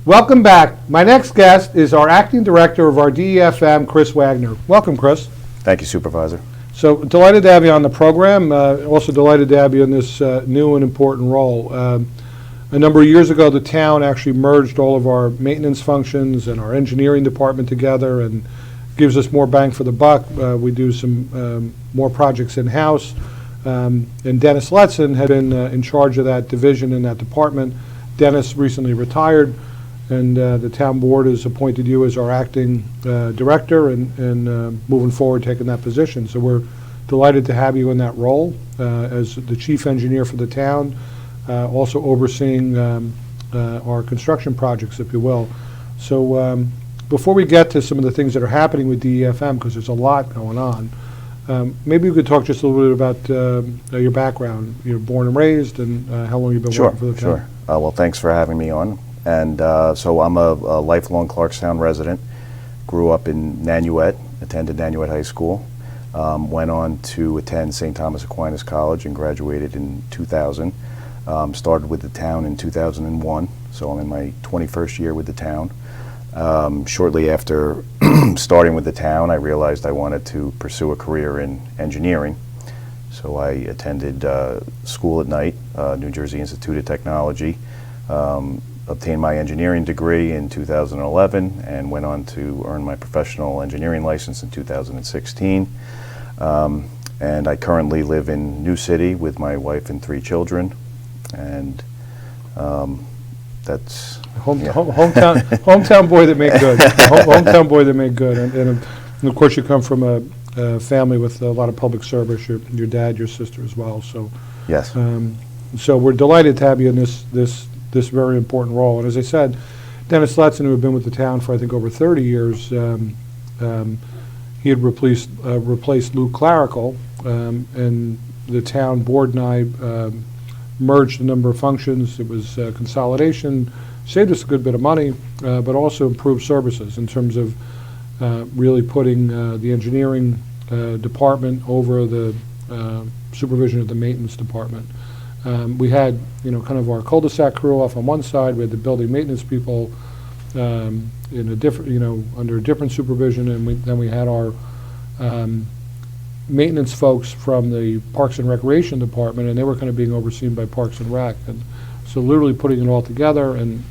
Welcome back. My next guest is our acting director of our DEFM, Chris Wagner. Welcome, Chris. Thank you, Supervisor. So delighted to have you on the program. Also delighted to have you in this new and important role. A number of years ago, the town actually merged all of our maintenance functions and our engineering department together, and gives us more bang for the buck. We do some more projects in-house. And Dennis Letson had been in charge of that division in that department. Dennis recently retired, and the town board has appointed you as our acting director and moving forward taking that position. So we're delighted to have you in that role as the chief engineer for the town, also overseeing our construction projects, if you will. So before we get to some of the things that are happening with DEFM, because there's a lot going on, maybe you could talk just a little bit about your background. You're born and raised, and how long you've been working for the town. Sure. Well, thanks for having me on. And so I'm a lifelong Clarkstown resident. Grew up in Nanuet, attended Nanuet High School. Went on to attend St. Thomas Aquinas College and graduated in 2000. Started with the town in 2001, so I'm in my 21st year with the town. Shortly after starting with the town, I realized I wanted to pursue a career in engineering. So I attended school at night, New Jersey Institute of Technology, obtained my engineering degree in 2011, and went on to earn my professional engineering license in 2016. And I currently live in New City with my wife and 3 children, and that's hometown boy that made good. Hometown boy that made good, and of course you come from a family with a lot of public service. Your dad, your sister as well. So yes. So we're delighted to have you in this very important role. And as I said, Dennis Letson, who had been with the town for I think over 30 years, he had replaced Lou Clerical, and the town board and I merged a number of functions. It was consolidation, saved us a good bit of money, but also improved services in terms of really putting the engineering department over the supervision of the maintenance department. We had, kind of our cul-de-sac crew off on one side. We had the building maintenance people in a different, under a different supervision, and then we had our maintenance folks from the Parks and Recreation Department, and they were kind of being overseen by Parks and Rec. And so literally putting it all together, and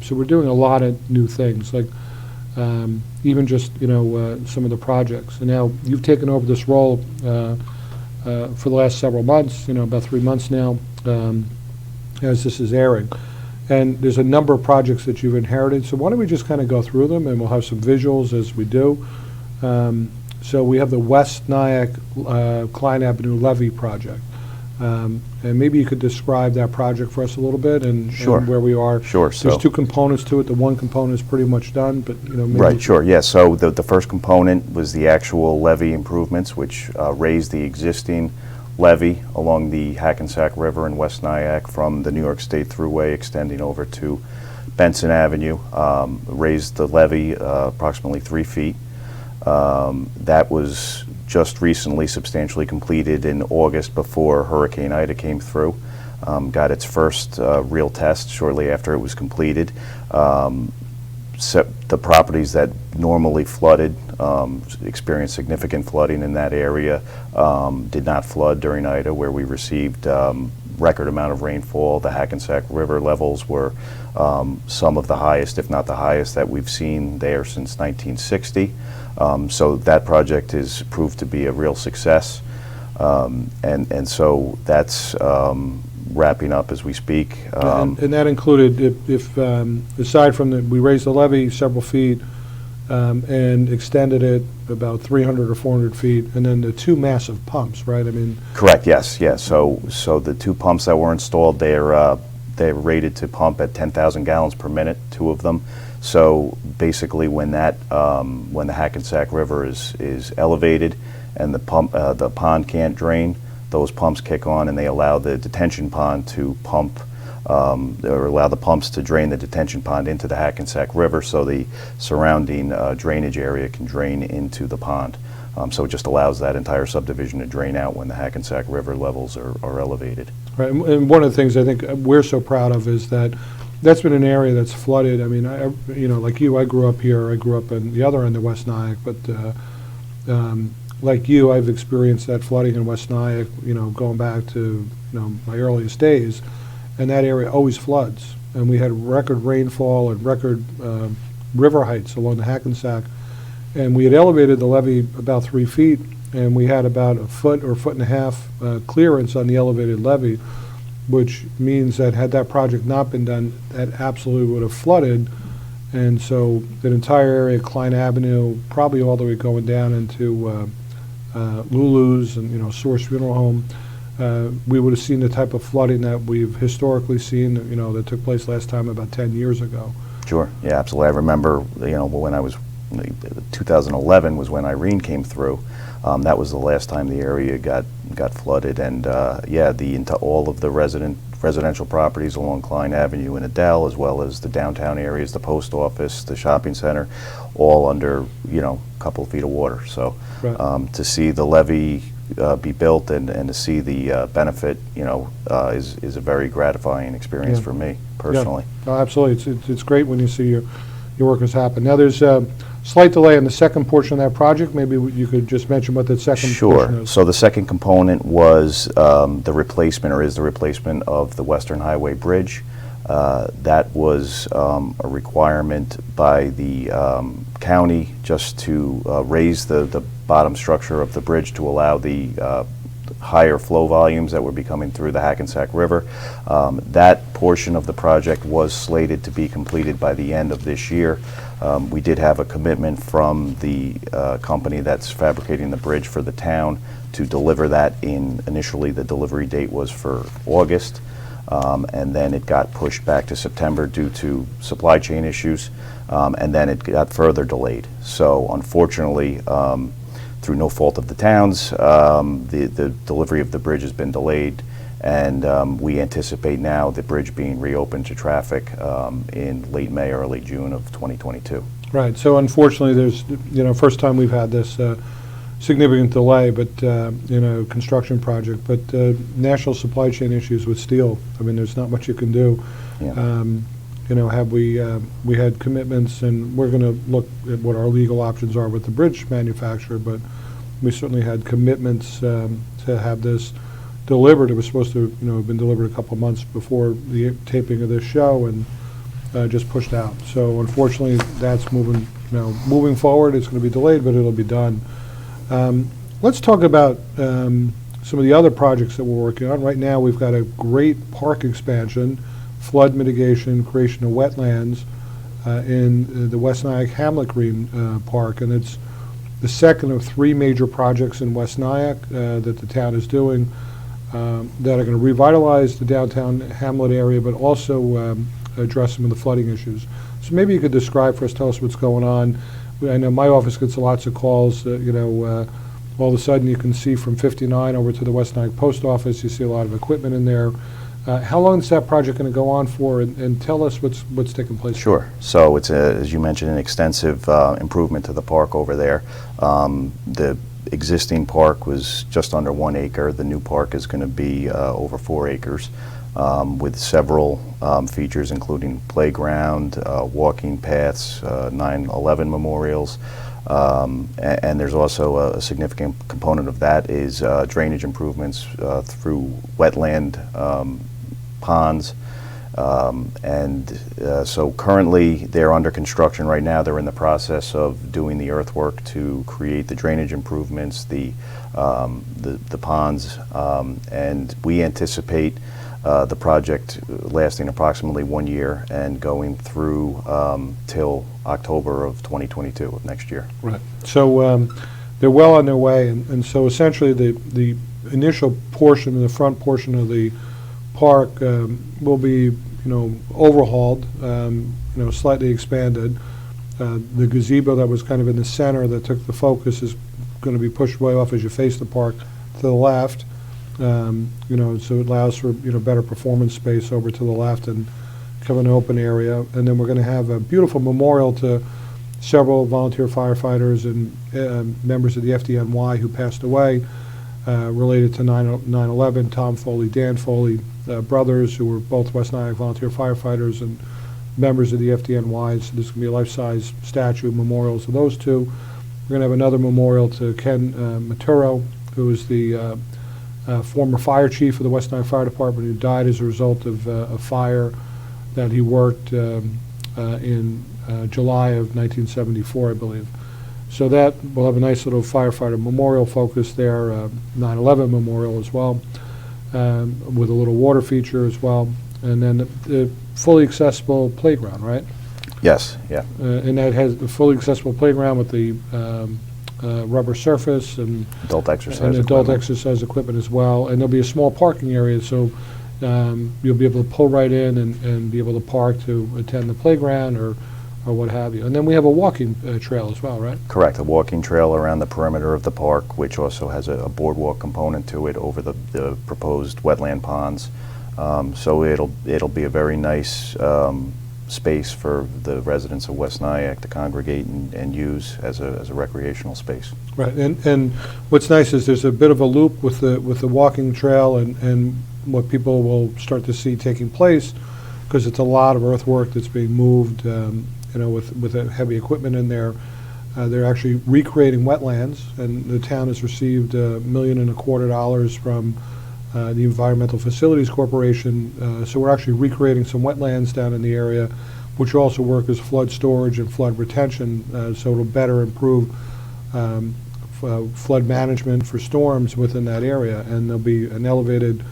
so we're doing a lot of new things, like even just, some of the projects. And now you've taken over this role for the last several months, about 3 months now, as this is airing. And there's a number of projects that you've inherited, so why don't we just kind of go through them, and we'll have some visuals as we do. So we have the West Nyack Klein Avenue Levee project. And maybe you could describe that project for us a little bit, and where we are. Sure. There's 2 components to it. The one component is pretty much done, but maybe right. Sure. Yeah. So the first component was the actual levee improvements, which raised the existing levee along the Hackensack River in West Nyack from the New York State Thruway extending over to Benson Avenue. Raised the levee approximately 3 feet. That was just recently substantially completed in August before Hurricane Ida came through. Got its first real test shortly after it was completed. The properties that normally flooded, experienced significant flooding in that area, did not flood during Ida, where we received record amount of rainfall. The Hackensack River levels were some of the highest, if not the highest, that we've seen there since 1960. So that project has proved to be a real success, and so that's wrapping up as we speak. And that included, if aside from we raised the levee several feet and extended it about 300 or 400 feet, and then the 2 massive pumps, right? I mean. Correct. Yes. Yes. So the 2 pumps that were installed, they're rated to pump at 10,000 gallons per minute, 2 of them. So basically, when the Hackensack River is elevated and the pond can't drain, those pumps kick on and they allow the detention pond to pump, or allow the pumps to drain the detention pond into the Hackensack River, so the surrounding drainage area can drain into the pond. So it just allows that entire subdivision to drain out when the Hackensack River levels are elevated. Right, and one of the things I think we're so proud of is that that's been an area that's flooded. I mean, like you, I grew up here. I grew up on the other end of West Nyack, but like you, I've experienced that flooding in West Nyack, going back to, my earliest days, and that area always floods. And we had record rainfall and record river heights along the Hackensack, and we had elevated the levee about 3 feet, and we had about a foot or foot and a half clearance on the elevated levee, which means that had that project not been done, that absolutely would have flooded. And so that entire area, Klein Avenue, probably all the way going down into Lulu's and, Source Funeral Home, we would have seen the type of flooding that we've historically seen, that took place last time about 10 years ago. Sure, yeah, absolutely. I remember, when I was, 2011 was when Irene came through. That was the last time the area got flooded, and into all of the residential properties along Klein Avenue and Adele, as well as the downtown areas, the post office, the shopping center, all under a couple of feet of water. So Right. to see the levee be built and to see the benefit, is a very gratifying experience Yeah. for me personally. Yeah. Oh, absolutely. It's great when you see your workers happen. Now, there's a slight delay in the second portion of that project. Maybe you could just mention what that second portion Sure. is. So the second component was the replacement, or is the replacement of the Western Highway Bridge. That was a requirement by the county just to raise the bottom structure of the bridge to allow the higher flow volumes that were be coming through the Hackensack River. That portion of the project was slated to be completed by the end of this year. We did have a commitment from the company that's fabricating the bridge for the town to deliver that initially the delivery date was for August, and then it got pushed back to September due to supply chain issues, and then it got further delayed. So unfortunately, through no fault of the town's, the delivery of the bridge has been delayed, and we anticipate now the bridge being reopened to traffic in late May, early June of 2022. Right. So unfortunately, there's, first time we've had this significant delay, but, construction project, but national supply chain issues with steel. I mean, there's not much you can do. Yeah. We had commitments, and we're going to look at what our legal options are with the bridge manufacturer, but we certainly had commitments to have this delivered. It was supposed to, have been delivered a couple of months before the taping of this show, and just pushed out. So unfortunately, that's moving forward. It's going to be delayed, but it'll be done. Let's talk about some of the other projects that we're working on. Right now, we've got a great park expansion, flood mitigation, creation of wetlands in the West Nyack Hamlet Green Park, and it's the second of 3 major projects in West Nyack that the town is doing that are going to revitalize the downtown Hamlet area, but also address some of the flooding issues. So maybe you could describe for us, tell us what's going on. I know my office gets lots of calls, all of a sudden you can see from 59 over to the West Nyack Post Office, you see a lot of equipment in there. How long is that project going to go on for, and tell us what's taking place? Sure. So it's, as you mentioned, an extensive improvement to the park over there. The existing park was just under 1 acre. The new park is going to be over 4 acres with several features, including playground, walking paths, 9/11 memorials, and there's also a significant component of that is drainage improvements through wetland ponds, so currently they're under construction right now. They're in the process of doing the earthwork to create the drainage improvements, the ponds, and we anticipate the project lasting approximately 1 year and going through till October of 2022 of next year. Right. So they're well on their way, and so essentially the initial portion, the front portion of the park will be, overhauled, slightly expanded. The gazebo that was kind of in the center that took the focus is going to be pushed way off as you face the park to the left. So it allows for, better performance space over to the left and kind of an open area. And then we're going to have a beautiful memorial to several volunteer firefighters and members of the FDNY who passed away related to 9/11. Tom Foley, Dan Foley, brothers, who were both West Nile volunteer firefighters and members of the FDNY. So there's going to be a life-size statue, memorials of those two. We're going to have another memorial to Ken Maturo, who is the former fire chief of the West Nile Fire Department, who died as a result of a fire that he worked in July of 1974, I believe. So that we'll have a nice little firefighter memorial focus there, 9/11 memorial as well, with a little water feature as well, and then the fully accessible playground, right? Yes, yeah. And that has a fully accessible playground with the rubber surface and Adult exercise adult equipment. exercise equipment as well. And there'll be a small parking area, so you'll be able to pull right in and be able to park to attend the playground or what have you. And then we have a walking trail as well, right? Correct, a walking trail around the perimeter of the park, which also has a boardwalk component to it over the proposed wetland ponds. So it'll be a very nice space for the residents of West Nyack to congregate and use as a recreational space. Right, and what's nice is there's a bit of a loop with the walking trail and what people will start to see taking place, because it's a lot of earthwork that's being moved, with heavy equipment in there. They're actually recreating wetlands, and the town has received $1.25 million from the Environmental Facilities Corporation. So we're actually recreating some wetlands down in the area, which also work as flood storage and flood retention, so it'll better improve flood management for storms within that area. And there'll be an elevated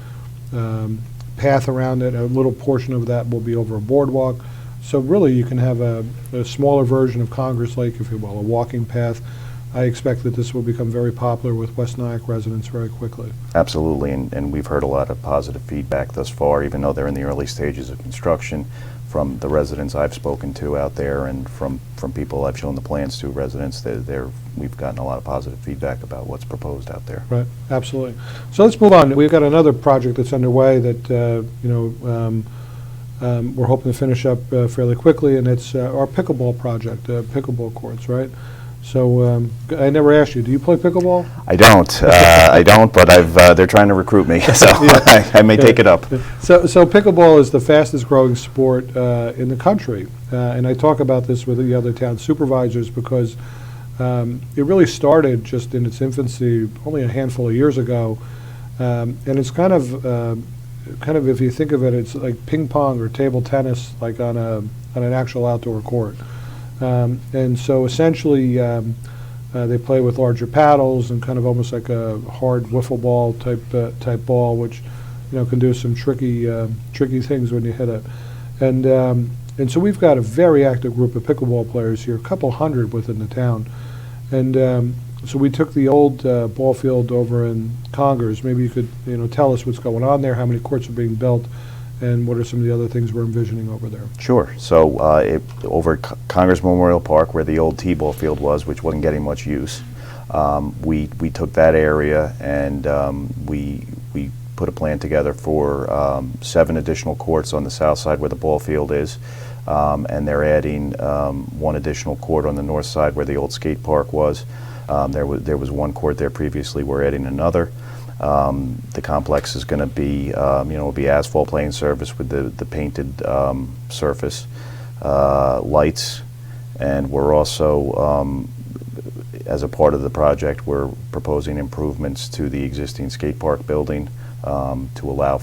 path around it. A little portion of that will be over a boardwalk. So really, you can have a smaller version of Congress Lake, if you will, a walking path. I expect that this will become very popular with West Nyack residents very quickly. Absolutely, and we've heard a lot of positive feedback thus far, even though they're in the early stages of construction, from the residents I've spoken to out there and from people I've shown the plans to, residents. We've gotten a lot of positive feedback about what's proposed out there. Right, absolutely. So let's move on. We've got another project that's underway that we're hoping to finish up fairly quickly, and it's our pickleball project, Pickleball Courts, right? So I never asked you, do you play pickleball? I don't, but they're trying to recruit me, so I may take it up. So pickleball is the fastest growing sport in the country, and I talk about this with the other town supervisors because it really started just in its infancy only a handful of years ago, and it's kind of if you think of it, it's like ping pong or table tennis, like on an actual outdoor court. And so essentially, they play with larger paddles and kind of almost like a hard wiffle ball type ball, which can do some tricky things when you hit it. And so we've got a very active group of pickleball players here, a couple hundred within the town. And so we took the old ball field over in Congers. Maybe you could tell us what's going on there, how many courts are being built, and what are some of the other things we're envisioning over there? Sure. So over at Congress Memorial Park, where the old T-ball field was, which wasn't getting much use, we took that area and we put a plan together for 7 additional courts on the south side where the ball field is, and they're adding 1 additional court on the north side where the old skate park was. There was 1 court there previously. We're adding another. The complex is going to be, will be asphalt playing surface with the painted surface, lights, and we're also, as a part of the project, we're proposing improvements to the existing skate park building to allow,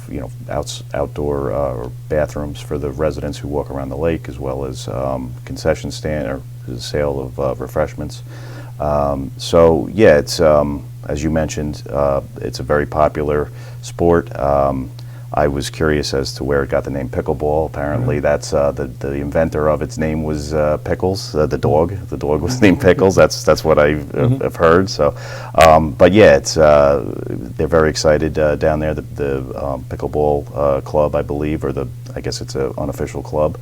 outdoor bathrooms for the residents who walk around the lake, as well as concession stand or the sale of refreshments. So yeah, it's as you mentioned, it's a very popular sport. I was curious as to where it got the name pickleball. Apparently, that's the inventor of its name was Pickles, the dog. The dog was named Pickles. That's what I've heard. So, but yeah, it's they're very excited down there. The pickleball club, I believe, or I guess it's an unofficial club,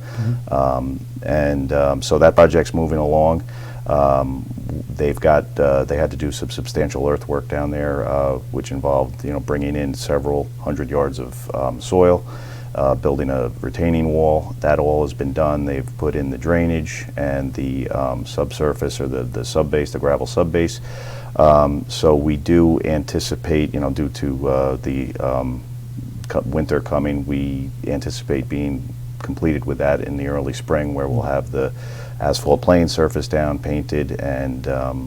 and so that project's moving along. They had to do some substantial earthwork down there, which involved, bringing in several hundred yards of soil. building a retaining wall. That all has been done. They've put in the drainage and the subsurface, or the subbase, the gravel subbase. So we do anticipate, due to the winter coming, we anticipate being completed with that in the early spring, where we'll have the asphalt playing surface down, painted, and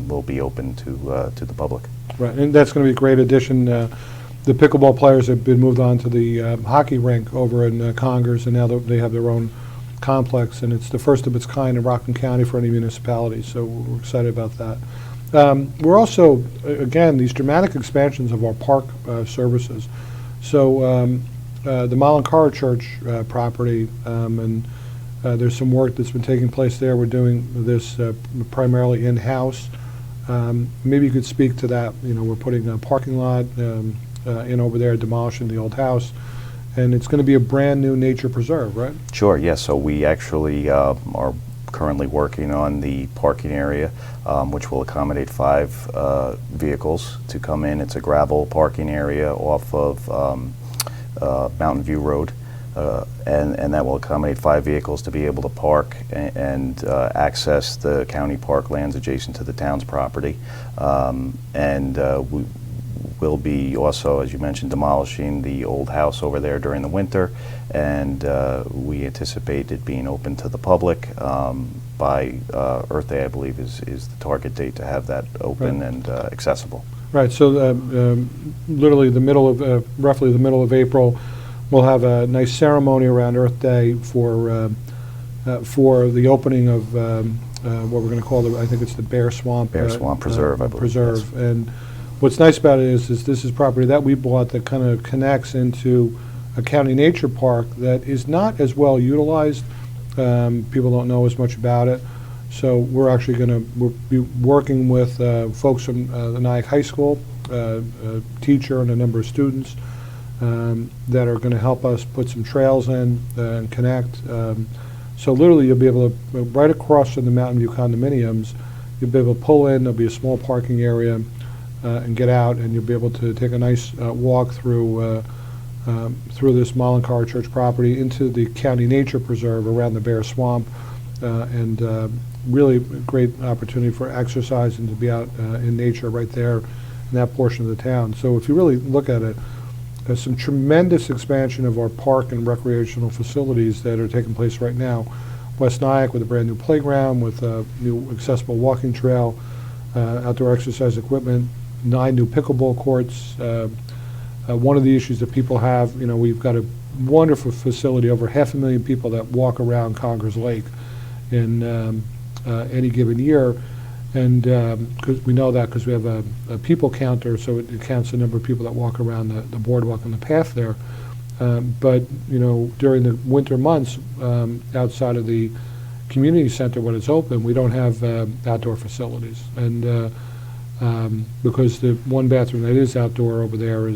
will be open to the public. Right, and that's going to be a great addition. The pickleball players have been moved on to the hockey rink over in Congers, and now they have their own complex, and it's the first of its kind in Rockland County for any municipality, so we're excited about that. We're also, again, these dramatic expansions of our park services. So the Malankara Church property, and there's some work that's been taking place there. We're doing this primarily in-house. Maybe you could speak to that. We're putting a parking lot in over there, demolishing the old house, and it's going to be a brand new nature preserve, right? Sure, yes. So we actually are currently working on the parking area, which will accommodate 5 vehicles to come in. It's a gravel parking area off of Mountain View Road, and that will accommodate 5 vehicles to be able to park and access the county park lands adjacent to the town's property. We will be also, as you mentioned, demolishing the old house over there during the winter, and we anticipate it being open to the public by Earth Day, I believe, is the target date to have that open and accessible. Right, so literally roughly the middle of April, we'll have a nice ceremony around Earth Day for the opening of what we're going to call I think it's the Bear Swamp. Bear Swamp Preserve, I believe. Preserve, yes. And what's nice about it is this is property that we bought that kind of connects into a county nature park that is not as well utilized. People don't know as much about it. So we're actually we'll be working with folks from the Niagara High School, a teacher and a number of students that are going to help us put some trails in and connect. So literally you'll be able to, right across from the Mountain View condominiums, you'll be able to pull in, there'll be a small parking area, and get out, and you'll be able to take a nice walk through this Malankara Church property into the county nature preserve around the Bear Swamp, and really great opportunity for exercise and to be out in nature right there in that portion of the town. So if you really look at it, there's some tremendous expansion of our park and recreational facilities that are taking place right now. West Nyack with a brand new playground, with a new accessible walking trail, outdoor exercise equipment, 9 new pickleball courts. One of the issues that people have, we've got a wonderful facility, over 500,000 people that walk around Congers Lake in any given year, and cause we know that because we have a people counter, so it counts the number of people that walk around the boardwalk and the path there. But during the winter months, outside of the community center when it's open, we don't have outdoor facilities, and because the one bathroom that is outdoor over there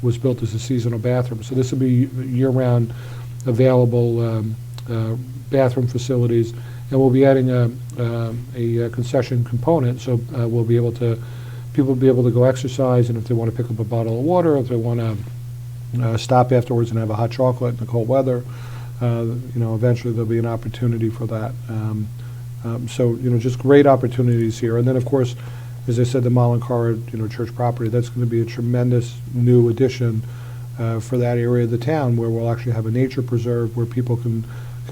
was built as a seasonal bathroom. So this will be year-round available bathroom facilities, and we'll be adding a concession component. So people will be able to go exercise, and if they want to pick up a bottle of water, if they want to stop afterwards and have a hot chocolate in the cold weather, eventually there'll be an opportunity for that. So just great opportunities here, and then of course, as I said, the Malankara church property, that's going to be a tremendous new addition for that area of the town, where we'll actually have a nature preserve where people can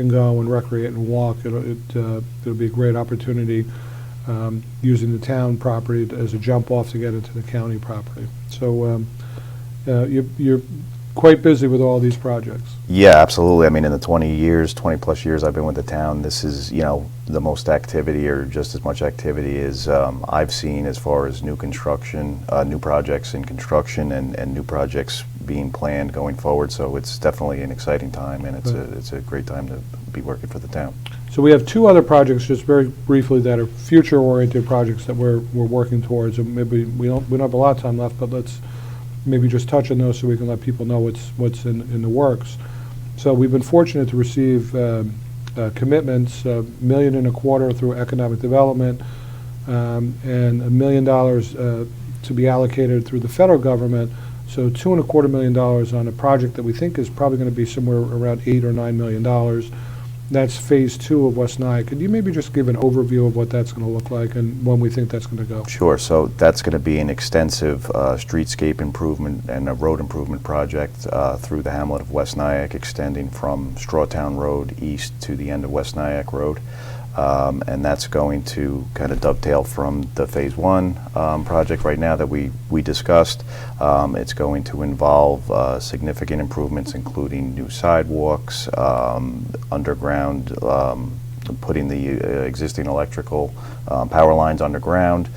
go and recreate and walk. It'll be a great opportunity using the town property as a jump off to get into the county property. So you're quite busy with all these projects. Yeah, absolutely. I mean, in the 20 plus years I've been with the town, this is, the most activity, or just as much activity as I've seen as far as new construction, new projects in construction, and new projects being planned going forward. So it's definitely an exciting time, and it's a great time to be working for the town. So we have 2 other projects, just very briefly, that are future-oriented projects that we're working towards. And maybe we don't have a lot of time left, but let's maybe just touch on those so we can let people know what's in the works. So we've been fortunate to receive commitments, $1.25 million through economic development, and $1 million to be allocated through the federal government, So $2.25 million on a project that we think is probably going to be somewhere around $8 or $9 million. That's phase 2 of West Nile. Could you maybe just give an overview of what that's going to look like and when we think that's going to go? Sure. So that's going to be an extensive streetscape improvement and a road improvement project through the hamlet of West Nyack, extending from Strawtown Road east to the end of West Nyack Road. And that's going to kind of dovetail from the phase 1 project right now that we discussed. It's going to involve significant improvements, including new sidewalks, underground, putting the existing electrical power lines underground,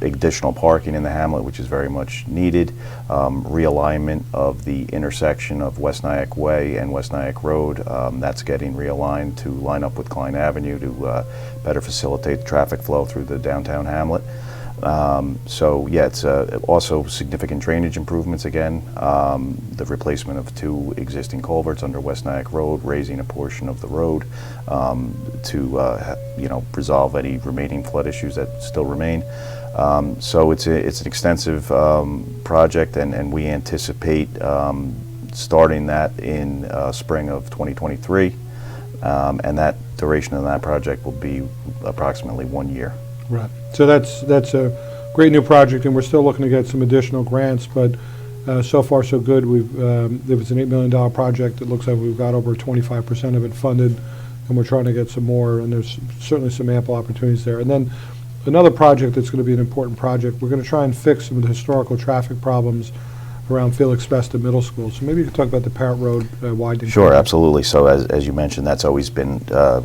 additional parking in the hamlet, which is very much needed, realignment of the intersection of West Nyack Way and West Nyack Road. That's getting realigned to line up with Klein Avenue to better facilitate traffic flow through the downtown hamlet. So yeah, it's also significant drainage improvements again, the replacement of 2 existing culverts under West Nyack Road, raising a portion of the road to resolve any remaining flood issues that still remain. So it's an extensive project, and we anticipate starting that in spring of 2023, and that duration of that project will be approximately 1 year. Right. So that's a great new project, and we're still looking to get some additional grants, but so far so good. If it's an $8 million project, it looks like we've got over 25% of it funded, and we're trying to get some more, and there's certainly some ample opportunities there. And then another project that's going to be an important project, we're going to try and fix some of the historical traffic problems around Felix Festa Middle School. So maybe you could talk about the Parrott Road widening. Sure, absolutely. So as you mentioned, that's always been a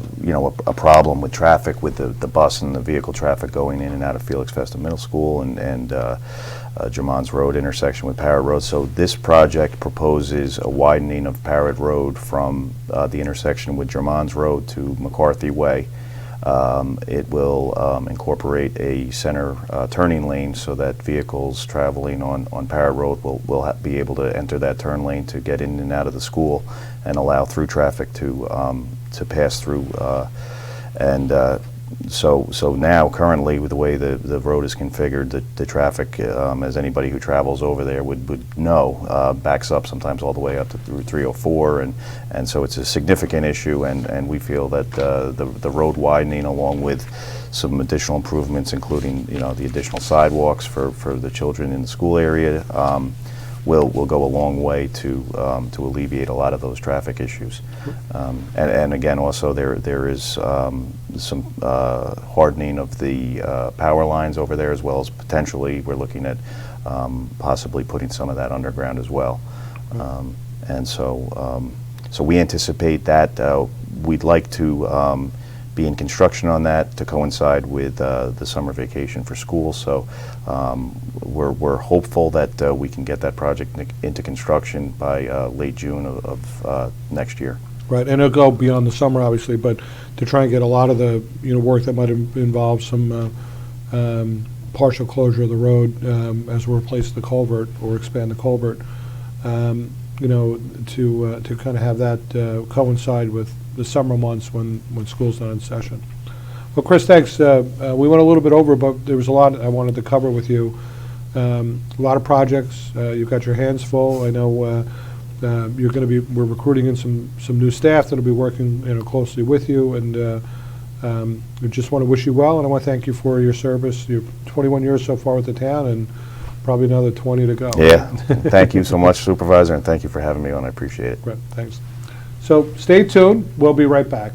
problem with traffic, with the bus and the vehicle traffic going in and out of Felix Festa Middle School and Germans Road intersection with Parrott Road. So this project proposes a widening of Parrott Road from the intersection with Germans Road to McCarthy Way. It will incorporate a center turning lane so that vehicles traveling on Parrott Road will be able to enter that turn lane to get in and out of the school and allow through traffic to pass through. So now, currently, with the way the road is configured, the traffic, as anybody who travels over there would know, backs up sometimes all the way up to Route 304, and so it's a significant issue, and we feel that the road widening, along with some additional improvements, including the additional sidewalks for the children in the school area, will go a long way to alleviate a lot of those traffic issues. And again, also there is some hardening of the power lines over there, as well as potentially we're looking at possibly putting some of that underground as well. And so we anticipate that we'd like to be in construction on that to coincide with the summer vacation for school. So we're hopeful that we can get that project into construction by late June of next year. Right, and it'll go beyond the summer, obviously, but to try and get a lot of the work that might involve some partial closure of the road as we replace the culvert or expand the culvert, to kind of have that coincide with the summer months when school's not in session. Well, Chris, thanks. We went a little bit over, but there was a lot I wanted to cover with you. A lot of projects. You've got your hands full. I know we're recruiting in some new staff that'll be working closely with you, and we just want to wish you well, and I want to thank you for your service. You're 21 years so far with the town, and probably another 20 to go. Yeah, thank you so much, Supervisor, and thank you for having me on. I appreciate it. Great, thanks. So stay tuned. We'll be right back.